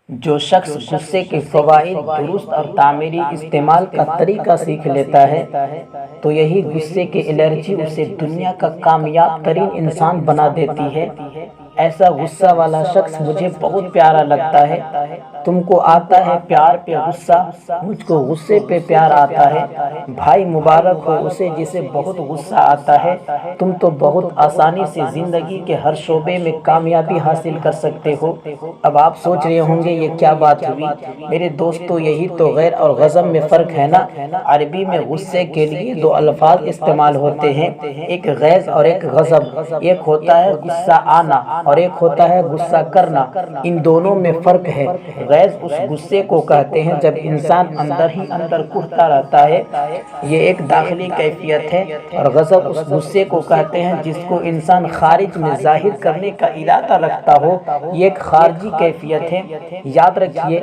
جو شخص غصے کے فوائد درست اور تعمیری استعمال کا طریقہ سیکھ لیتا ہے تو یہی غصے کی الرجی اسے دنیا کا کامیاب ترین انسان بنا دیتی ہے۔ ایسا غصہ والا شخص مجھے بہت پیارا لگتا ہے۔ تم کو آتا ہے پیار پہ غصہ، مجھ کو غصے پہ پیار آتا ہے۔ بھائی مبارک ہو اسے جسے بہت غصہ آتا ہے۔ تم تو بہت آسانی سے زندگی کے ہر شعبے میں کامیابی حاصل کر سکتے ہو۔ اب آپ سوچ رہے ہوں گے یہ کیا بات ہوئی میرے دوستو، یہی تو غیر اور غضب میں فرق ہے نا۔ عربی میں غصے کے لیے دو الفاظ استعمال ہوتے ہیں، ایک غیظ اور ایک غضب۔ ایک ہوتا ہے غصہ آنا اور ایک ہوتا ہے غصہ کرنا، ان دونوں میں فرق ہے۔ غیظ اس غصے کو کہتے ہیں جب انسان اندر ہی اندر کڑھتا رہتا ہے، یہ ایک داخلی کیفیت ہے، اور غضب اس غصے کو کہتے ہیں جس کو انسان خارج میں ظاہر کرنے کا ارادہ رکھتا ہو، یہ ایک خارجی کیفیت ہے۔ یاد رکھیے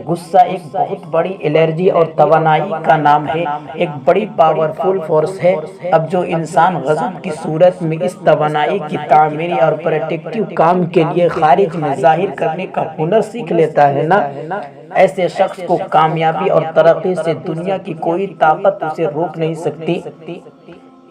غصہ ایک بہت بڑی الرجی اور توانائی کا نام ہے، ایک بڑی پاورفل فورس ہے۔ اب جو انسان غضب کی صورت میں اس توانائی کی تعمیری اور پریکٹیکٹیو کام کے لیے خارج میں ظاہر کرنے کا ہنر سیکھ لیتا ہے نا، ایسے شخص کو کامیابی اور ترقی سے دنیا کی کوئی طاقت اسے روک نہیں سکتی۔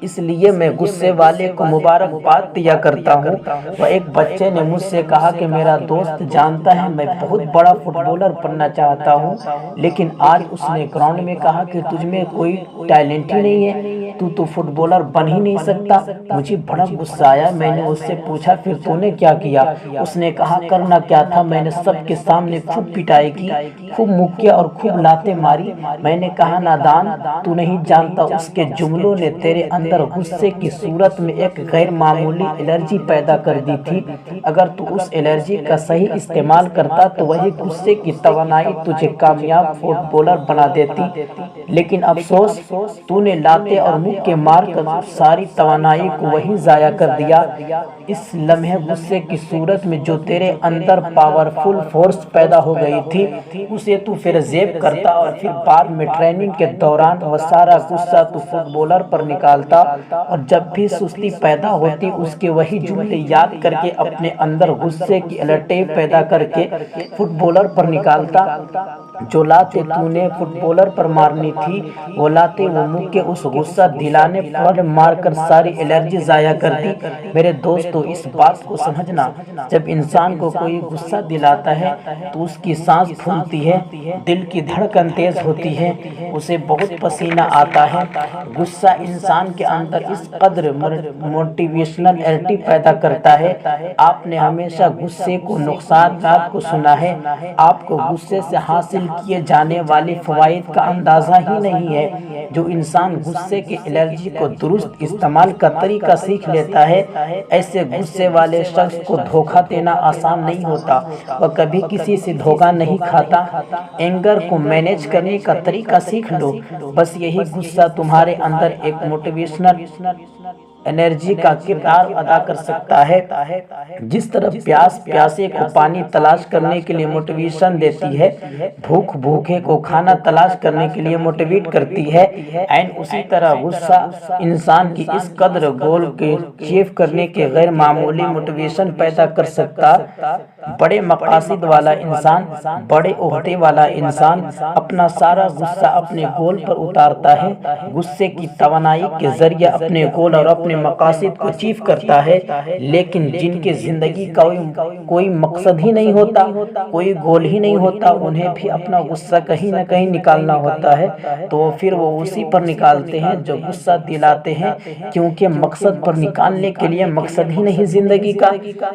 اس لیے میں غصے والے کو مبارکباد دیا کرتا ہوں۔ وہ ایک بچے نے مجھ سے کہا کہ میرا دوست جانتا ہے میں بہت بڑا فٹ بالر بننا چاہتا ہوں، لیکن آج اس نے گراؤنڈ میں کہا کہ تجھ میں کوئی ٹیلنٹ ہی نہیں ہے، تو فٹ بالر بن ہی نہیں سکتا۔ مجھے بڑا غصہ آیا، میں نے اس سے پوچھا پھر تو نے کیا کیا؟ اس نے کہا کرنا کیا تھا، میں نے سب کے سامنے خوب پٹائی کی، خوب مکے اور خوب لاتیں ماری۔ میں نے کہا نادان، تو نہیں جانتا اس کے جملوں نے تیرے اندر غصے کی صورت میں ایک غیر معمولی الرجی پیدا کر دی تھی۔ اگر تو اس الرجی کا صحیح استعمال کرتا تو وہی غصے کی توانائی تجھے کامیاب فٹ بالر بنا دیتی، لیکن افسوس تو نے لاتیں اور مکے مار کر ساری توانائی کو وہیں ضائع کر دیا۔ اس لمحے غصے کی صورت میں جو تیرے اندر پاورفل فورس پیدا ہو گئی تھی اسے تو پھر زیب کرتا، اور پھر بعد میں ٹریننگ کے دوران وہ سارا غصہ تو فٹ بالر پر نکالتا، اور جب بھی سستی پیدا ہوتی اس کے وہی جملے یاد کر کے اپنے اندر غصے کی الٹے پیدا کر کے فٹ بالر پر نکالتا۔ جو لاتیں تو نے فٹ بالر پر مارنی تھی وہ لاتیں وہ مکے اس غصہ دلانے پر مار کر ساری الرجی ضائع کر دی۔ میرے دوستو اس بات کو سمجھنا، جب انسان کو کوئی غصہ دلاتا ہے تو اس کی سانس پھولتی ہے، دل کی دھڑکن تیز ہوتی ہے، اسے بہت پسینہ آتا ہے۔ غصہ انسان کے اندر اس قدر موٹیویشنل اینرجی پیدا کرتا ہے۔ آپ نے ہمیشہ غصے کو نقصانات کو سنا ہے، آپ کو غصے سے حاصل کیے جانے والے فوائد کا اندازہ ہی نہیں ہے۔ جو انسان غصے کے الرجی کو درست استعمال کا طریقہ سیکھ لیتا ہے، ایسے غصے والے شخص کو دھوکہ دینا آسان نہیں ہوتا، وہ کبھی کسی سے دھوکہ نہیں کھاتا۔ اینگر کو مینیج کرنے کا طریقہ سیکھ لو، بس یہی غصہ تمہارے اندر ایک موٹیویشنل انرجی کا کردار ادا کر سکتا ہے۔ جس طرح پیاس پیاسے کو پانی تلاش کرنے کے لیے موٹیویشن دیتی ہے، بھوک بھوکے کو کھانا تلاش کرنے کے لیے موٹیویٹ کرتی ہے، این اسی طرح غصہ انسان کی اس قدر گول کے اچیو کرنے کے غیر معمولی موٹیویشن پیدا کر سکتا۔ بڑے مقاصد والا انسان، بڑے عہدے والا انسان اپنا سارا غصہ اپنے گول پر اتارتا ہے، غصے کی توانائی کے ذریعے اپنے گول اور اپنے مقاصد کو اچیو کرتا ہے۔ لیکن جن کے زندگی کا کوئی مقصد ہی نہیں ہوتا، کوئی گول ہی نہیں ہوتا، انہیں بھی اپنا غصہ کہیں نہ کہیں نکالنا ہوتا ہے، تو پھر وہ اسی پر نکالتے ہیں جو غصہ دلاتے ہیں، کیونکہ مقصد پر نکالنے کے لیے مقصد ہی نہیں زندگی کا،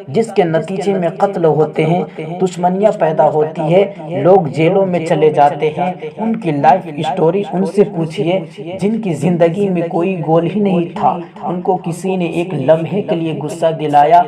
جس کے نتیجے میں قتل ہوتے ہیں، دشمنیاں پیدا ہوتی ہے، لوگ جیلوں میں چلے جاتے ہیں۔ ان کی لائف اسٹوری ان سے پوچھئے جن کی زندگی میں کوئی گول ہی نہیں تھا، ان کو کسی نے ایک لمحے کے لیے غصہ دلایا،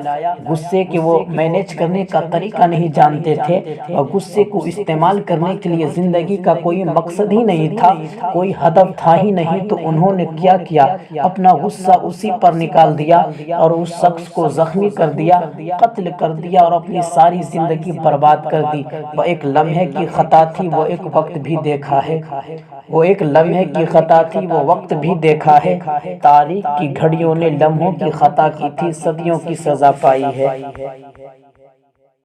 غصے کے وہ مینیج کرنے کا طریقہ نہیں جانتے تھے، اور غصے کو استعمال کرنے کے لیے زندگی کا کوئی مقصد ہی نہیں تھا، کوئی ہدف تھا ہی نہیں، تو انہوں نے کیا کیا، اپنا غصہ اسی پر نکال دیا اور اس شخص کو زخمی کر دیا، قتل کر دیا اور اپنی ساری زندگی برباد کر دی۔ وہ ایک لمحے کی خطا تھی، وہ ایک وقت بھی دیکھا ہے، وہ ایک لمحے کی خطا تھی، وہ وقت بھی دیکھا ہے، تاریخ کی گھڑیوں نے لمحوں کی خطا کی تھی، صدیوں کی سزا پائی ہے۔